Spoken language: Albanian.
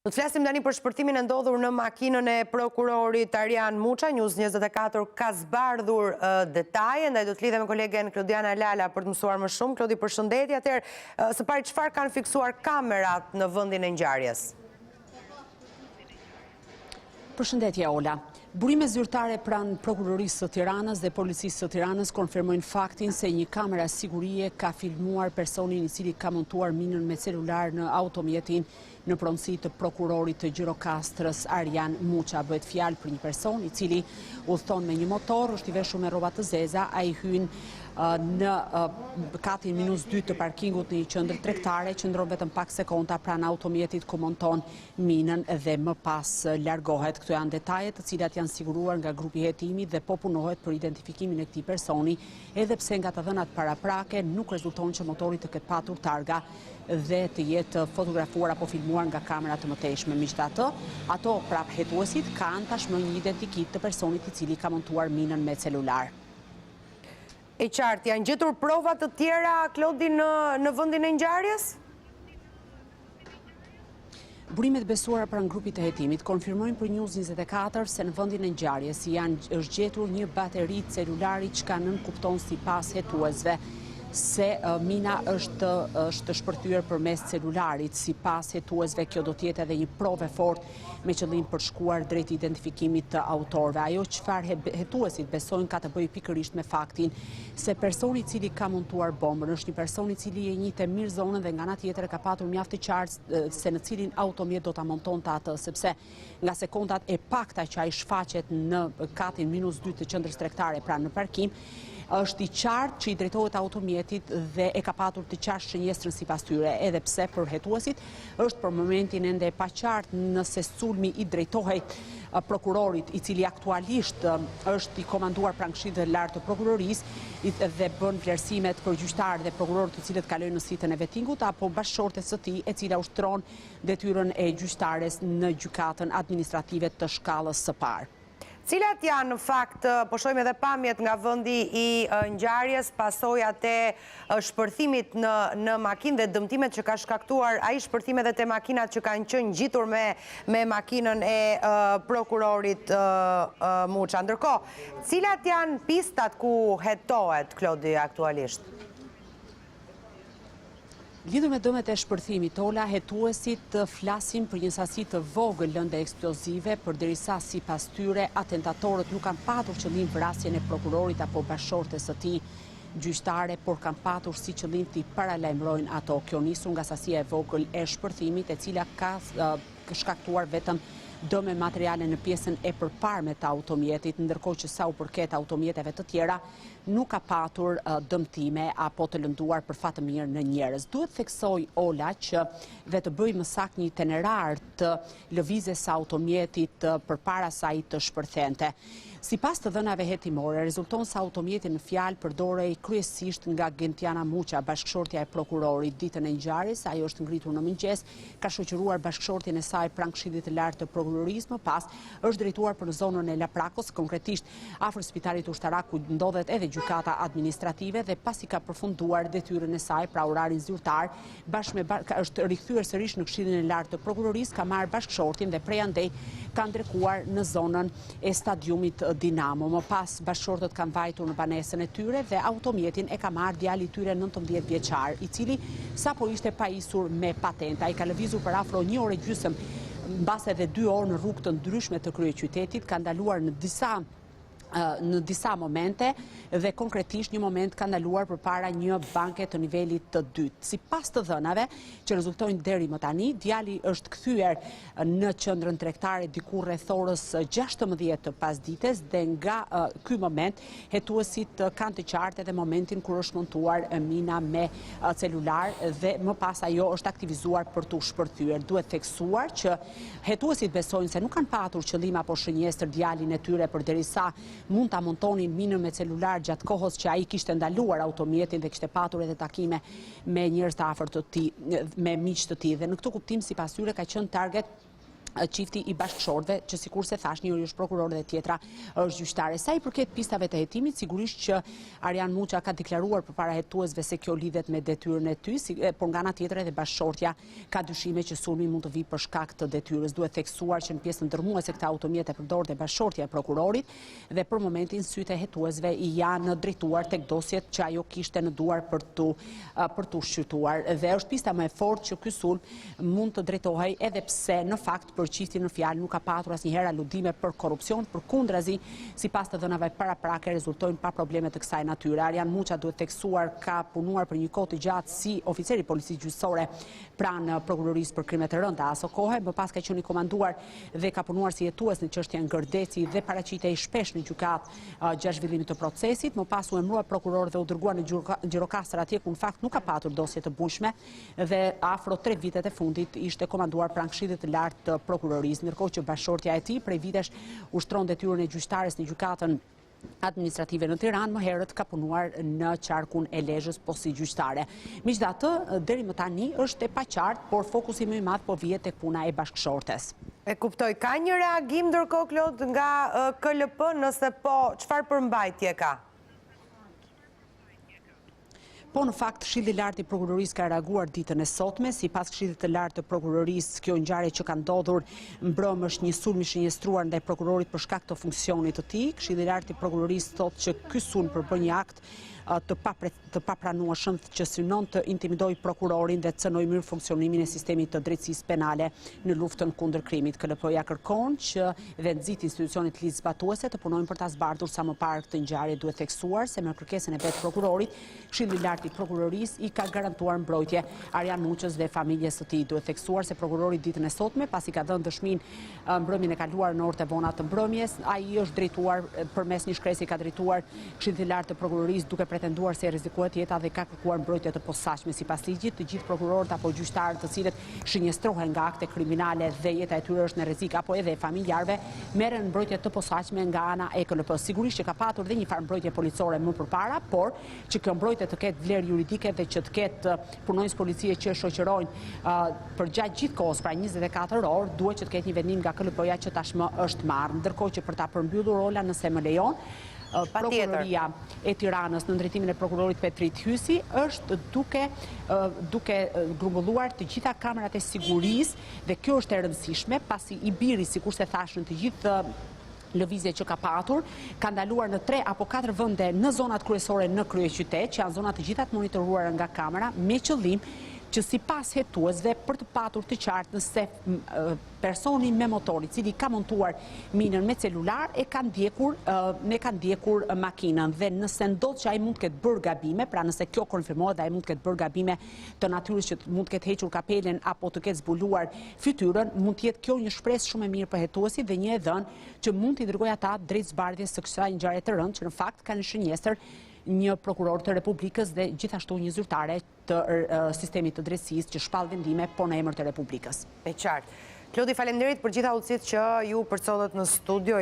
Do të flasim tani për shpërthimin e ndodhur në makinën e prokurorit Arjan Muça. News 24 ka zbardhur detaje, ndaj do të lidhem me kolegen Klodiana Lala për të mësuar më shumë. Klodi, përshëndetje. Atëherë, së pari çfarë kanë fiksuar kamerat në vendin e ngjarjes? Përshëndetje, Ola. Burime zyrtare pranë prokurorisë së Tiranës dhe policisë së Tiranës konfirmojnë faktin se një kamera sigurie ka filmuar personin i cili ka montuar minën me celular në automjetin në pronësi të prokurorit të Gjirokastrës Arjan Muça. Bëhet fjalë për një person i cili udhton me një motor, është i veshur me rroba të zeza, ai hyn në katin -2 të parkingut në një qendër tregtare, qëndron vetëm pak sekonda pranë automjetit ku monton minën dhe më pas largohet. Këto janë detajet të cilat janë siguruar nga grupi hetimi dhe po punohet për identifikimin e këtij personi, edhe pse nga të dhënat paraprake nuk rezulton që motori të ketë patur targa dhe të jetë fotografuar apo filmuar nga kamera të mëtejshme. Megjithatë, ato prap hetuesit kanë tashmë një identikit të personit i cili ka montuar minën me celular. E qartë, janë gjetur prova të tjera, Klodi, në vendin e ngjarjes? Burimet besuara pranë grupit të hetimit konfirmojnë për News 24 se në vendin e ngjarjes është gjetur një bateri celulari që ka nënkupton sipas hetuesve se mina është shpërthyer përmes celularit. Sipas hetuesve, kjo do të jetë edhe një provë fort me qëllim për shkuar drejt identifikimit të autorëve. Ajo çfarë hetuesit besojnë ka të bëjë pikërisht me faktin se personi i cili ka montuar bombën është një person i cili e njihte mirë zonën dhe nga ana tjetër e ka patur mjaft të qartë se në cilin automjet do ta montonte atë, sepse nga sekondat e pakta që ai shfaqet në katin -2 të qendrës tregtare pranë në parkim, është i qartë që i drejtohet automjetit dhe e ka patur të qartë shënjestrën sipas tyre, edhe pse për hetuesit është për momentin ende e paqartë nëse sulmi i drejtohet prokurorit i cili aktualisht është i komanduar pranë Këshillit të Lartë të Prokurorisë dhe bën vlerësimet për gjyqtarët dhe prokurorët të cilët kalojnë në sitën e vettingut, apo bashkëshortes së tij e cila ushtron detyrën e gjyqtares në gjykatën administrative të shkallës së parë. Cilat janë në fakt, po shohim edhe pamjet nga vendi i ngjarjes, pasojat e shpërthimit në makinë dhe dëmtimet që ka shkaktuar ai shpërthime dhe te makinat që kanë qenë ngjitur me makinën e prokurorit Muça. Ndërkohë, cilat janë pistat ku hetohet, Klodi, aktualisht? Lidhur me dëmet e shpërthimit, Ola, hetuesit flasin për një sasi të vogël lënde eksplozive, përderisa sipas tyre atentatorët nuk kanë patur qëllim vrasjen e prokurorit apo bashkëshortes së tij gjyqtare, por kanë patur si qëllim të paralajmërojnë ato. Kjo nisur nga sasia e vogël e shpërthimit, e cila ka shkaktuar vetëm dëme materiale në pjesën e përparme të automjetit, ndërkohë që sa u përket automjeteve të tjera nuk ka patur dëmtime apo të lënduar për fat të mirë në njerëz. Duhet theksoj, Ola, që dhe të bëj më saktë një itinerar të lëvizjes së automjetit përpara se ai të shpërthente. Sipas të dhënave hetimore, rezulton se automjeti në fjalë përdorej kryesisht nga Gentiana Muça, bashkëshortja e prokurorit. Ditën e ngjarjes, ajo është ngritur në mëngjes, ka shoqëruar bashkëshortjen e saj pranë Këshillit të Lartë të Prokurorisë, më pas është drejtuar për zonën e Laprakos, konkretisht afër spitalit ushtarak ku ndodhet edhe gjykata administrative, dhe pasi ka përfunduar detyrën e saj pra orarin zyrtar, është rikthyer sërish në Këshillin e Lartë të Prokurorisë, ka marrë bashkëshortin dhe prej andej ka ndrekuar në zonën e stadiumit Dinamo. Më pas bashkëshortët kanë vajtur në banesën e tyre dhe automjetin e ka marrë djali i tyre 19 vjeçar, i cili sapo ishte pajisur me patent. Ai ka lëvizur për afro 1 orë gjysmë, mbas edhe 2 orë në rrugë të ndryshme të kryeqytetit, ka ndaluar në disa momente dhe konkretisht një moment ka ndaluar përpara një banke të nivelit të dytë. Sipas të dhënave që rezultojnë deri më tani, djali është kthyer në qendrën tregtare diku rreth orës 16 të pasdites dhe nga ky moment hetuesit kanë të qartë edhe momentin kur është montuar mina me celular dhe më pas ajo është aktivizuar për t'u shpërthyer. Duhet theksuar që hetuesit besojnë se nuk kanë patur qëllim apo shënjestër djalin e tyre përderisa mund ta montonin minën me celular gjatë kohës që ai kishte ndaluar automjetin dhe kishte patur edhe takime me njerëz të afërt të tij, me miq të tij, dhe në këtë kuptim sipas tyre ka qenë target qifti i bashkëshortëve, që sikur se thash, njëri është prokuror dhe tjetra është gjyqtare. Sa i përket pistave të hetimit, sigurisht që Arjan Muça ka deklaruar përpara hetuesve se kjo lidhet me detyrën e tyre, por nga ana tjetër edhe bashkëshortja ka dyshime që sulmi mund të vijë për shkak të detyrës. Duhet theksuar që në pjesën ndërmuese këta automjet e përdor dhe bashkëshortja e prokurorit dhe për momentin sytë e hetuesve i janë drejtuar tek dosjet që ajo kishte në duar për tu shqyrtuar. Dhe është pista më e fortë që ky sulm mund të drejtohej edhe pse në fakt për qifti në fjalë nuk ka patur asnjëherë aludime për korrupsion, përkundrazi, sipas të dhënave paraprake rezultojnë pa probleme të kësaj natyre. Arjan Muça, duhet theksuar, ka punuar për një kohë të gjatë si oficer i policisë gjyqësore pranë prokurorisë për krime të rënda aso kohë, më pas ka qenë i komanduar dhe ka punuar si hetues në çështjen Gërdeci dhe paraqitej shpesh në gjykatë gjatë zhvillimit të procesit, më pas u emërua prokuror dhe u dërguar në Gjirokastër atje ku në fakt nuk ka patur dosje të bujshme dhe afro 3 vitet e fundit ishte komanduar pranë Këshillit të Lartë të prokurorisë, ndërkohë që bashkëshortja e tij prej vitesh ushtron detyrën e gjyqtares në gjykatën administrative në Tiranë, më herët ka punuar në qarkun e Lezhës po si gjyqtare. Megjithatë, deri më tani është e paqartë, por fokusi më i madh po vihet tek puna e bashkëshortes. E kuptoj, ka një reagim ndërkohë Klod nga KLP, nëse po, çfarë përmbajtje ka? Po në fakt Këshilli i Lartë i Prokurorisë ka reaguar ditën e sotme, sipas Këshillit të Lartë të Prokurorisë, kjo ngjarje që ka ndodhur mbrëmë është një sulm i shënjestruar ndaj prokurorit për shkak të funksionit të tij. Këshilli i Lartë i Prokurorisë thotë që ky sulm përbën një akt të papranueshëm që synon të intimidojë prokurorin dhe të cënojë mirë funksionimin e sistemit të drejtësisë penale në luftën kundër krimit. KLP-ja kërkon që dhe nxit institucionet ligjë zbatuese të punojnë për ta zbardhur sa më parë këtë ngjarje. Duhet theksuar se me kërkesën e vet prokurorit, Këshilli i Lartë i Prokurorisë i ka garantuar mbrojtje Arjan Muçës dhe familjes së tij. Duhet theksuar se prokurori ditën e sotme, pasi ka dhënë dëshminë mbrëmjen e kaluar në orët e vona të mbrëmjes, ai është drejtuar përmes një shkresi ka drejtuar Këshillit të Lartë të Prokurorisë duke pretenduar se rrezikohet jeta dhe ka kërkuar mbrojtje të posaçme. Sipas ligjit, të gjithë prokurorët apo gjyqtarët të cilët shënjestrohen nga akte kriminale dhe jeta e tyre është në rrezik apo edhe e familjarëve, merren mbrojtje të posaçme nga ana e KLP. Sigurisht që ka patur dhe një farë mbrojtje policore më përpara, por që kjo mbrojtje të ketë vlerë juridike dhe që të ketë punonjës policie që shoqërojnë për gjatë gjithë kohës, pra 24 orë, duhet që të ketë një vendim nga KLP-ja që tashmë është marrë. Ndërkohë që për ta përmbyllur rola, nëse më lejon, Prokuroria e Tiranës në drejtimin e prokurorit Petrit Hysi është duke grumbulluar të gjitha kamerat e sigurisë dhe kjo është e rëndësishme pasi i biri, sikur se thash, në të gjithë lëvizje që ka patur, ka ndaluar në 3 apo 4 vende në zonat kryesore në kryeqytet, që janë zonat të gjitha të monitoruara nga kamera, me qëllim që sipas hetuesve për të patur të qartë nëse personi me motor i cili ka montuar minën me celular e ka ndjekur makinën dhe nëse ndodh që ai mund të ketë bërë gabime, pra nëse kjo konfirmohet dhe ai mund të ketë bërë gabime të natyrës që mund të ketë hequr kapelen apo të ketë zbuluar fytyrën, mund të jetë kjo një shpresë shumë e mirë për hetuesit dhe një e dhënë që mund t'i dërgojë ata drejt zbardhjes së kësaj ngjarje të rëndë që në fakt kanë shënjestër një prokuror të Republikës dhe gjithashtu një zyrtare të sistemit të drejtësisë që shpall vendime po në emër të Republikës. E qartë. Klodi, faleminderit për gjitha udhësitë që ju përcodët në studio.